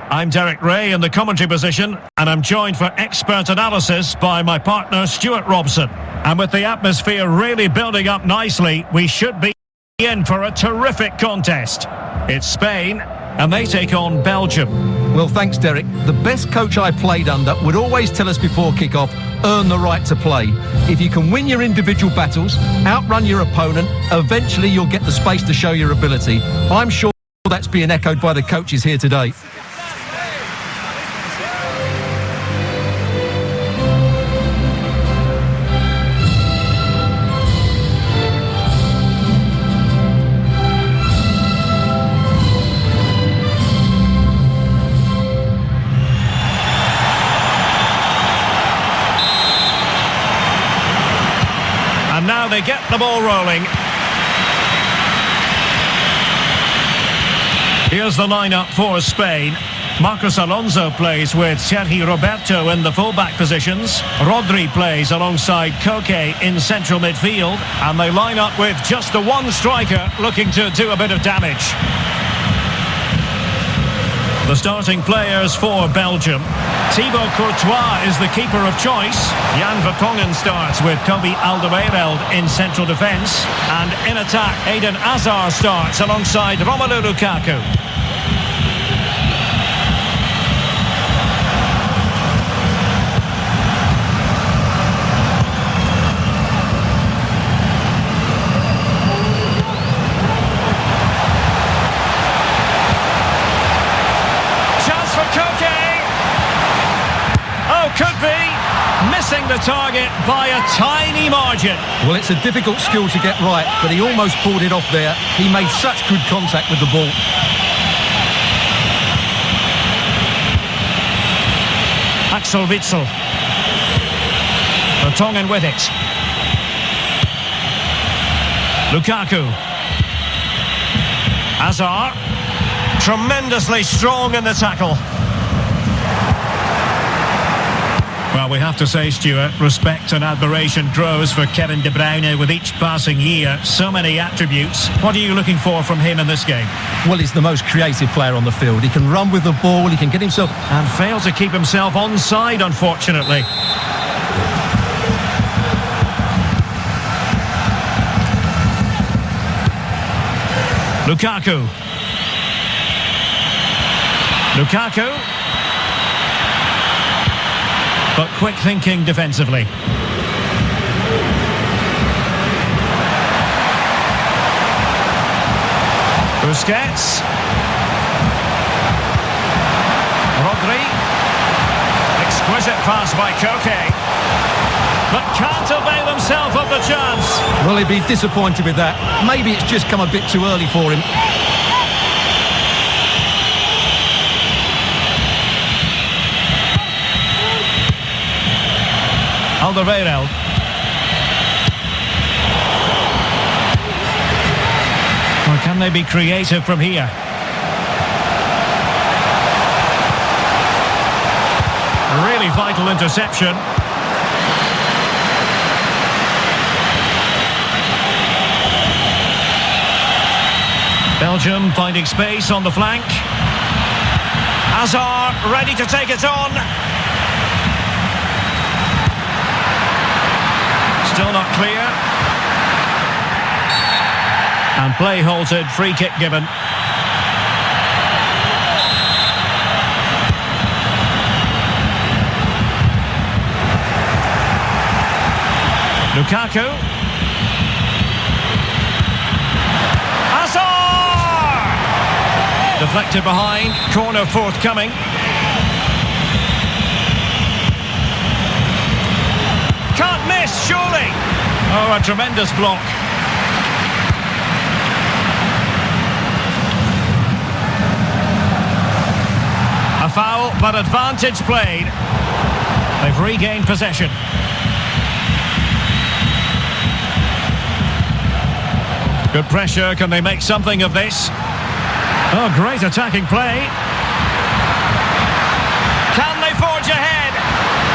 I'm Derek Ray in the commentary position, and I'm joined for expert analysis by my partner Stuart Robson. And with the atmosphere really building up nicely, we should be in for a terrific contest. It's Spain, and they take on Belgium. Well, thanks, Derek. The best coach I played under would always tell us before kick-off, earn the right to play. If you can win your individual battles, outrun your opponent, eventually you'll get the space to show your ability. I'm sure that's being echoed by the coaches here today. And now they get the ball rolling. Here's the lineup for Spain. Marcos Alonso plays with Sergi Roberto in the full-back positions. Rodri plays alongside Koke in central midfield. And they line up with just the one striker looking to do a bit of damage. The starting players for Belgium. Thibaut Courtois is the keeper of choice. Jan Vertonghen starts with Toby Alderweireld in central defence. And in attack, Eden Hazard starts alongside Romelu Lukaku. Could be missing the target by a tiny margin. Well, it's a difficult skill to get right, but he almost pulled it off there. He made such good contact with the ball. Axel Witsel. Vertonghen with it. Lukaku. Hazard. Tremendously strong in the tackle. Well, we have to say, Stuart, respect and admiration grows for Kevin De Bruyne with each passing year. So many attributes. What are you looking for from him in this game? Well, he's the most creative player on the field. He can run with the ball, he can get himself... And failed to keep himself onside, unfortunately. Lukaku. Lukaku. But quick thinking defensively. Busquets. Rodri. Exquisite pass by Koke. But can't avail himself of the chance. Well, he'd be disappointed with that. Maybe it's just come a bit too early for him. Alderweireld. Or can they be creative from here? A really vital interception. Belgium finding space on the flank. Hazard ready to take it on. Still not clear. And play halted, free kick given. Lukaku. Hazard! Deflected behind, corner forthcoming. Can't miss, surely. Oh, a tremendous block. A foul, but advantage played. They've regained possession. Good pressure, can they make something of this? Oh, great attacking play. Can they forge ahead?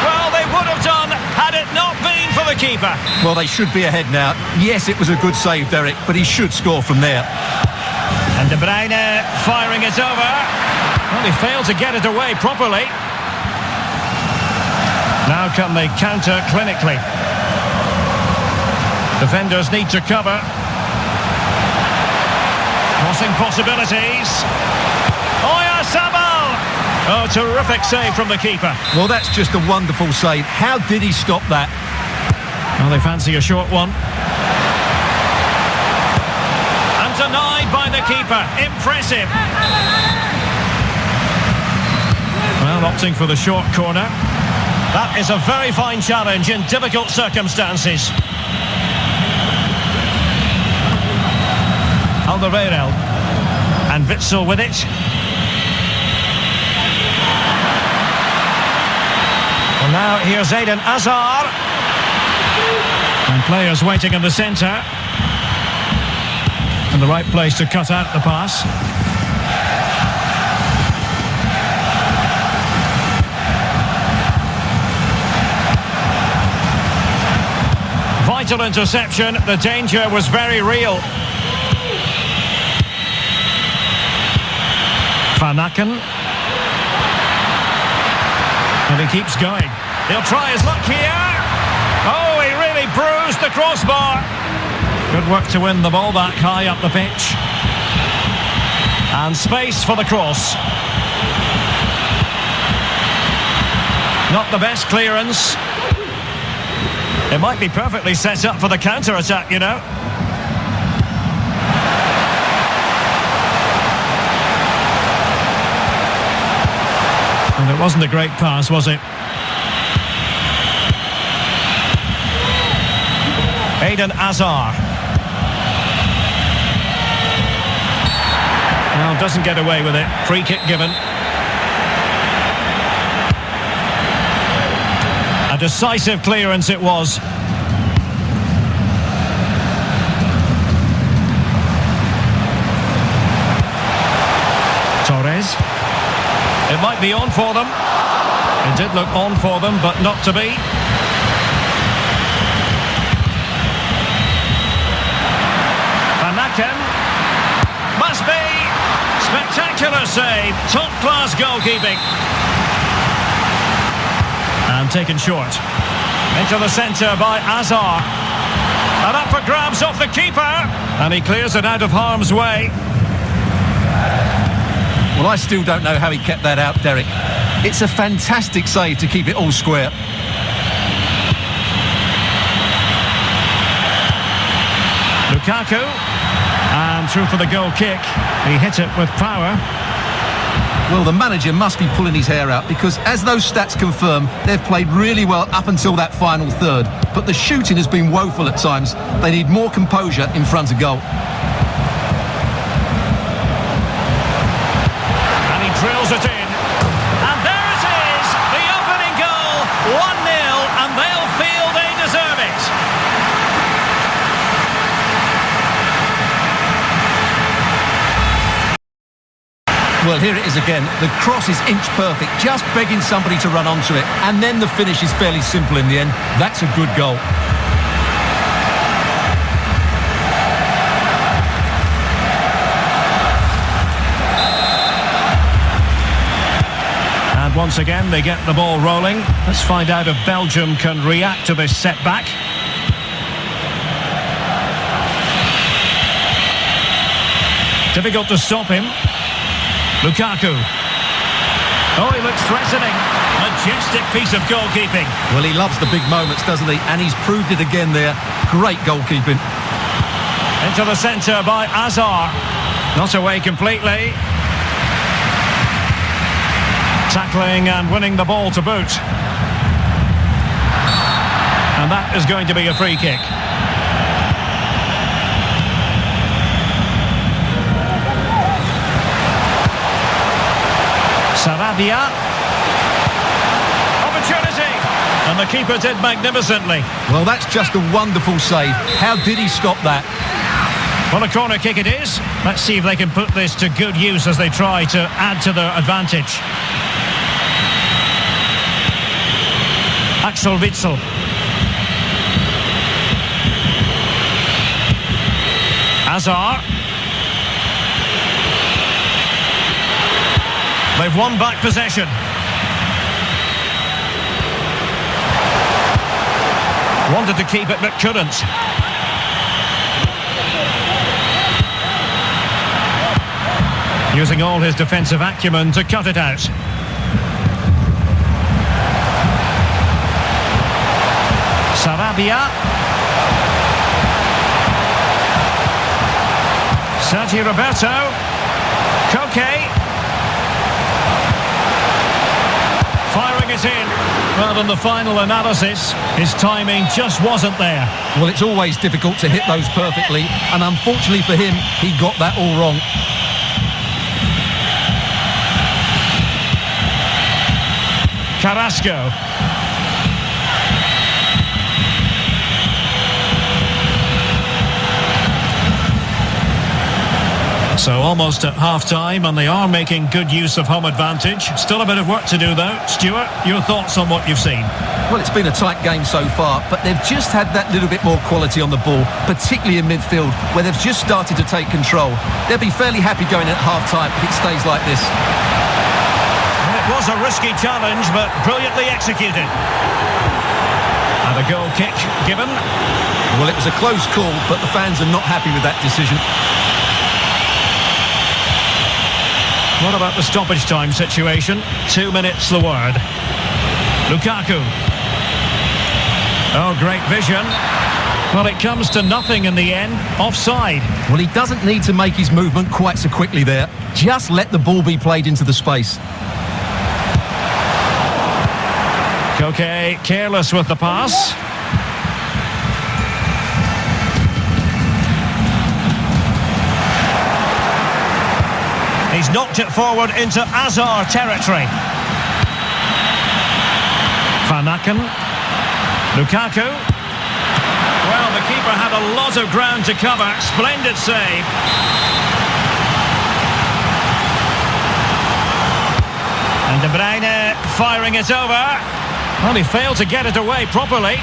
Well, they would have done had it not been for the keeper. Well, they should be ahead now. Yes, it was a good save, Derek, but he should score from there. And De Bruyne firing it over. Well, he failed to get it away properly. Now can they counter clinically? Defenders need to cover. Crossing possibilities. Oyarzabal! Oh, terrific save from the keeper. Well, that's just a wonderful save. How did he stop that? Well, they fancy a short one. And denied by the keeper. Impressive. Well, opting for the short corner. That is a very fine challenge in difficult circumstances. Alderweireld. And Witsel with it. Well, now here's Eden Hazard. And players waiting in the centre. And the right place to cut out the pass. Vital interception. The danger was very real. Van Aken. And he keeps going. He'll try his luck here. Oh, he really bruised the crossbar. Good work to win the ball back high up the pitch. And space for the cross. Not the best clearance. It might be perfectly set up for the counter-attack, you know. And it wasn't a great pass, was it? Eden Hazard. Well, doesn't get away with it. Free kick given. A decisive clearance it was. Torres. It might be on for them. It did look on for them, but not to be. Van Aken. Must be. Spectacular save. Top-class goalkeeping. And taken short. Into the centre by Hazard. And up for grabs off the keeper. And he clears it out of harm's way. Well, I still don't know how he kept that out, Derek. It's a fantastic save to keep it all square. Lukaku. And through for the goal kick. He hit it with power. Well, the manager must be pulling his hair out because, as those stats confirm, they've played really well up until that final third. But the shooting has been woeful at times. They need more composure in front of goal. And he drills it in. And there it is! The opening goal! 1-0, and they'll feel they deserve it. Well, here it is again. The cross is inch perfect, just begging somebody to run onto it. And then the finish is fairly simple in the end. That's a good goal. And once again, they get the ball rolling. Let's find out if Belgium can react to this setback. Difficult to stop him. Lukaku. Oh, he looks threatening. Majestic piece of goalkeeping. Well, he loves the big moments, doesn't he? And he's proved it again there. Great goalkeeping. Into the centre by Hazard. Not away completely. Tackling and winning the ball to boot. And that is going to be a free kick. Sarabia. Opportunity. And the keeper did magnificently. Well, that's just a wonderful save. How did he stop that? Well, a corner kick it is. Let's see if they can put this to good use as they try to add to their advantage. Axel Witsel. Hazard. They've won back possession. Wanted to keep it but couldn't. Using all his defensive acumen to cut it out. Sarabia. Sergio Roberto. Koke. Firing it in. Well, in the final analysis, his timing just wasn't there. Well, it's always difficult to hit those perfectly, and unfortunately for him, he got that all wrong. Carrasco. So almost at half-time, and they are making good use of home advantage. Still a bit of work to do, though. Stuart, your thoughts on what you've seen? Well, it's been a tight game so far, but they've just had that little bit more quality on the ball, particularly in midfield, where they've just started to take control. They'll be fairly happy going at half-time if it stays like this. It was a risky challenge, but brilliantly executed. And a goal kick given. Well, it was a close call, but the fans are not happy with that decision. What about the stoppage time situation? 2 minutes the word. Lukaku. Oh, great vision. Well, it comes to nothing in the end. Offside. Well, he doesn't need to make his movement quite so quickly there. Just let the ball be played into the space. Koke careless with the pass. He's knocked it forward into Azar territory. Van Aken. Lukaku. Well, the keeper had a lot of ground to cover. Splendid save. And De Bruyne firing it over. Well, he failed to get it away properly.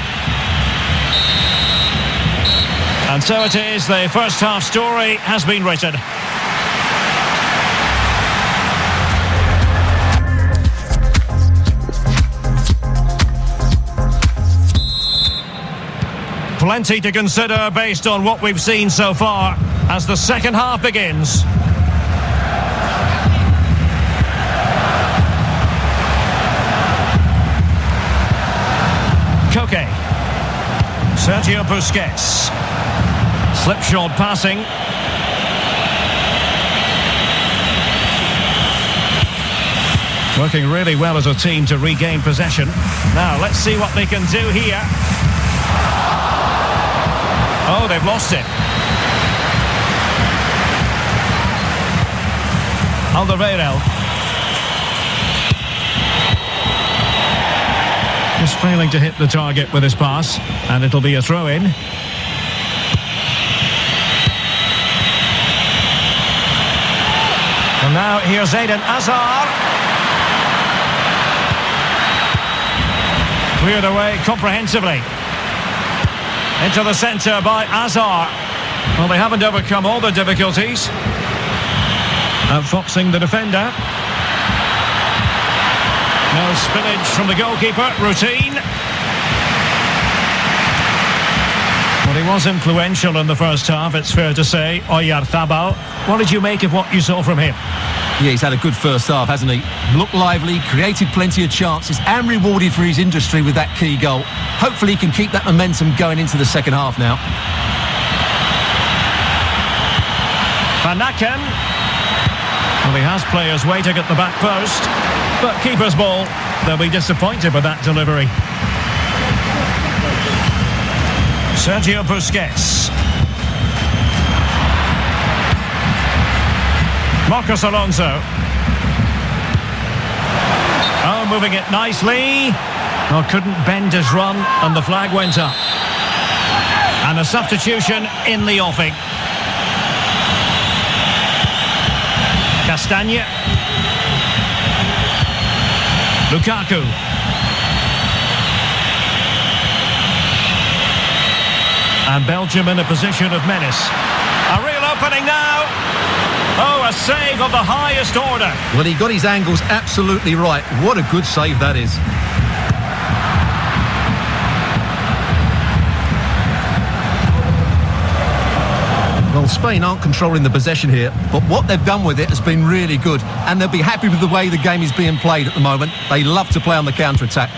And so it is, the first half story has been written. Plenty to consider based on what we've seen so far as the second half begins. Koke. Sergio Busquets. Slipshod passing. Working really well as a team to regain possession. Now, let's see what they can do here. Oh, they've lost it. Alderweireld. Just failing to hit the target with his pass, and it'll be a throw-in. And now here's Eden Hazard. Cleared away comprehensively. Into the centre by Azar. Well, they haven't overcome all the difficulties. Outfoxing the defender. No spillage from the goalkeeper. Routine. Well, he was influential in the first half, it's fair to say. Oyarzabal. What did you make of what you saw from him? Yeah, he's had a good first half, hasn't he? Looked lively, created plenty of chances, and rewarded for his industry with that key goal. Hopefully he can keep that momentum going into the second half now. Van Aken. Well, he has players waiting at the back post, but keeper's ball. They'll be disappointed with that delivery. Sergio Busquets. Marcos Alonso. Oh, moving it nicely. Oh, couldn't bend his run, and the flag went up. And a substitution in the offing. Castagne. Lukaku. And Belgium in a position of menace. A real opening now. Oh, a save of the highest order. Well, he got his angles absolutely right. What a good save that is. Well, Spain aren't controlling the possession here, but what they've done with it has been really good, and they'll be happy with the way the game is being played at the moment. They love to play on the counter-attack.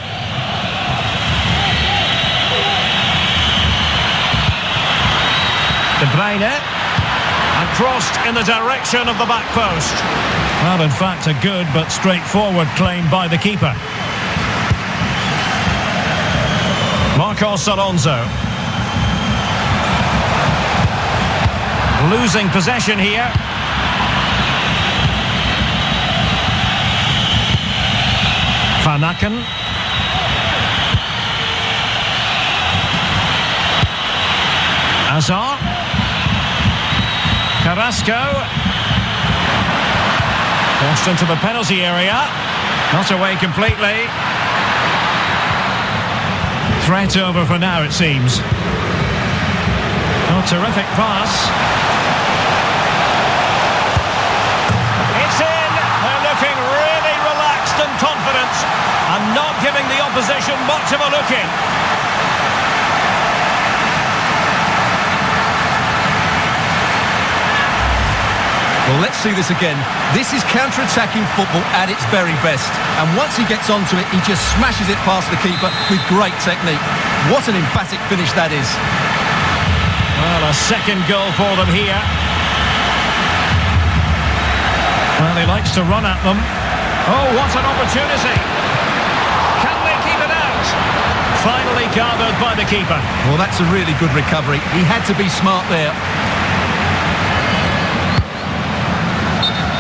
De Bruyne, and crossed in the direction of the back post. Well, in fact, a good but straightforward claim by the keeper. Marcos Alonso. Losing possession here. Van Aken. Azar. Carrasco. Crossed into the penalty area. Not away completely. Threat over for now, it seems. Oh, terrific pass. And confidence, and not giving the opposition much of a look in. Well, let's see this again. This is counter-attacking football at its very best, and once he gets onto it, he just smashes it past the keeper with great technique. What an emphatic finish that is. Well, a second goal for them here. Well, he likes to run at them. Oh, what an opportunity. Can they keep it out? Finally gathered by the keeper. Well, that's a really good recovery. He had to be smart there.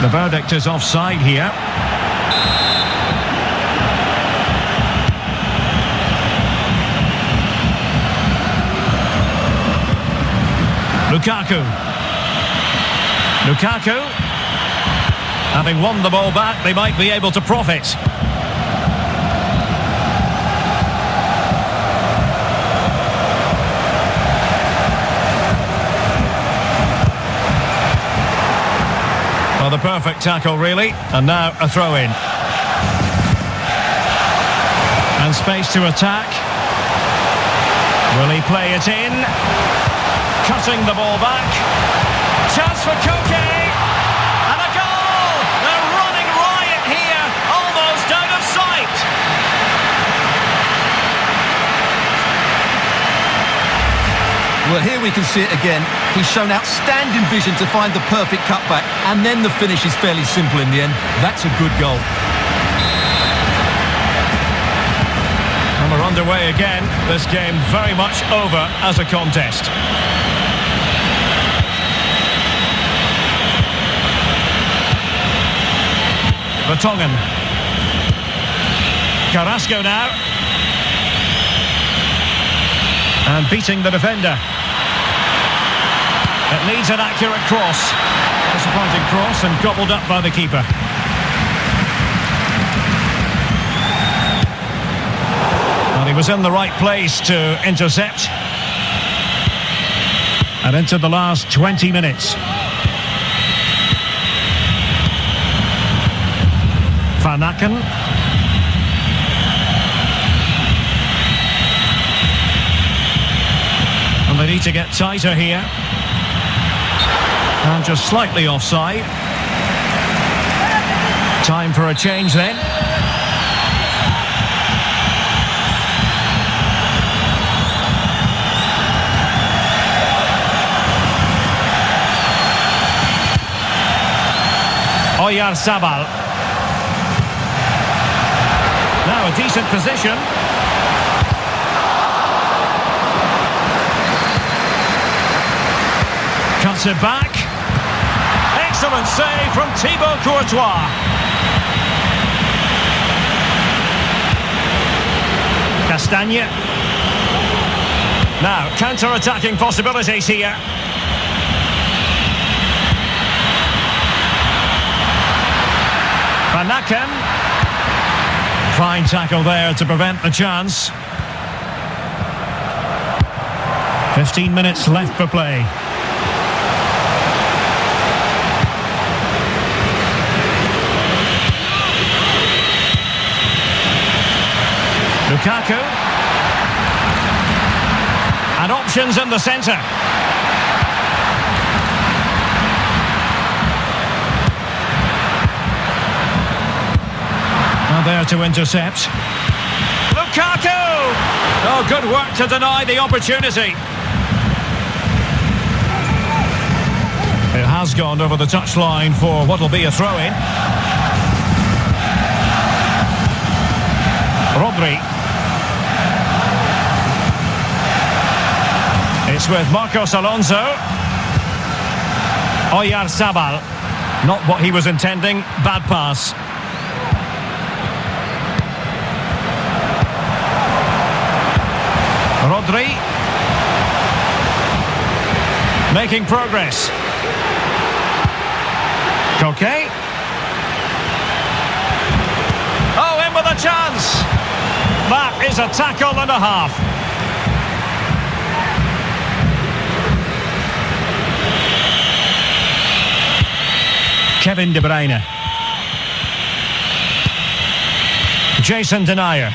The verdict is offside here. Lukaku. Having won the ball back, they might be able to profit. Well, the perfect tackle, really. And now a throw-in. And space to attack. Will he play it in? Cutting the ball back. Chance for Koke. Well, here we can see it again. He's shown outstanding vision to find the perfect cutback, and then the finish is fairly simple in the end. That's a good goal. And we're underway again. This game very much over as a contest. Vertonghen. Carrasco now. And beating the defender. It needs an accurate cross. Disappointing cross and gobbled up by the keeper. And he was in the right place to intercept. And into the last 20 minutes. Van Aken. And they need to get tighter here. And just slightly offside. Time for a change then. Oyarzabal. Now a decent position. Cuts it back. Excellent save from Thibaut Courtois. Castagne. Now, counter-attacking possibilities here. Van Aken. Fine tackle there to prevent the chance. 15 minutes left for play. Lukaku. And options in the centre. And there to intercept. Lukaku! Oh, good work to deny the opportunity. It has gone over the touchline for what will be a throw-in. Rodri. It's with Marcos Alonso. Oyarzabal. Not what he was intending. Bad pass. Rodri. Making progress. Koke. Oh, in with a chance. That is a tackle and a half. Kevin De Bruyne. Jason Denayer.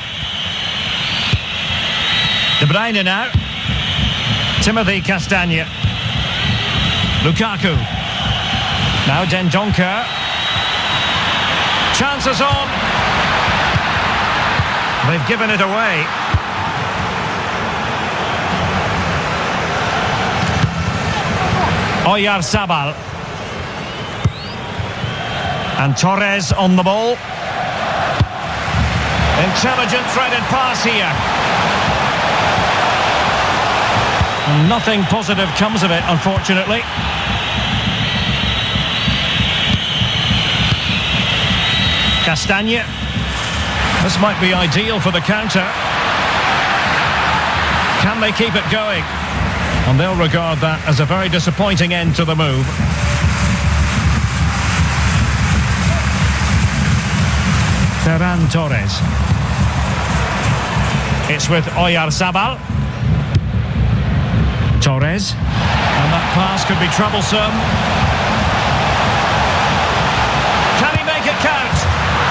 De Bruyne now. Timothy Castagne. Lukaku. Now Dendoncker. Chances on. They've given it away. Oyarzabal. And Torres on the ball. Intelligent threaded pass here. And nothing positive comes of it, unfortunately. Castagne. This might be ideal for the counter. Can they keep it going? And they'll regard that as a very disappointing end to the move. Ferran Torres. It's with Oyarzabal. Torres. And that pass could be troublesome. Can he make it count?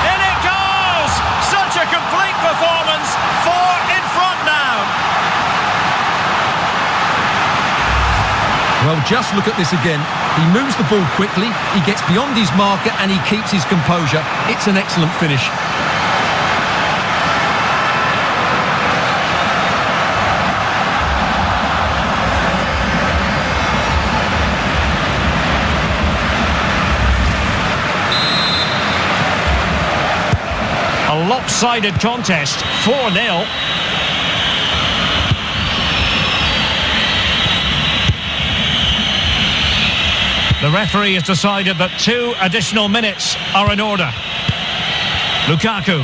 In it goes! Such a complete performance. 4 in front now. Well, just look at this again. He moves the ball quickly, he gets beyond his marker and he keeps his composure. It's an excellent finish. A lopsided contest, 4-0. The referee has decided that 2 additional minutes are in order. Lukaku.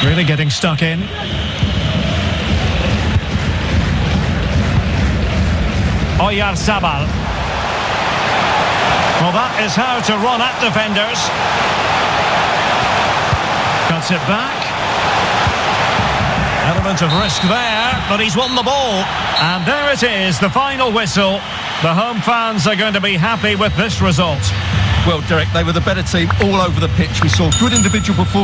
Really getting stuck in. Oyarzabal. Well, that is how to run at defenders. Cuts it back. Element of risk there, but he's won the ball. And there it is, the final whistle. The home fans are going to be happy with this result. Well, Derek, they were the better team all over the pitch. We saw good individual performance.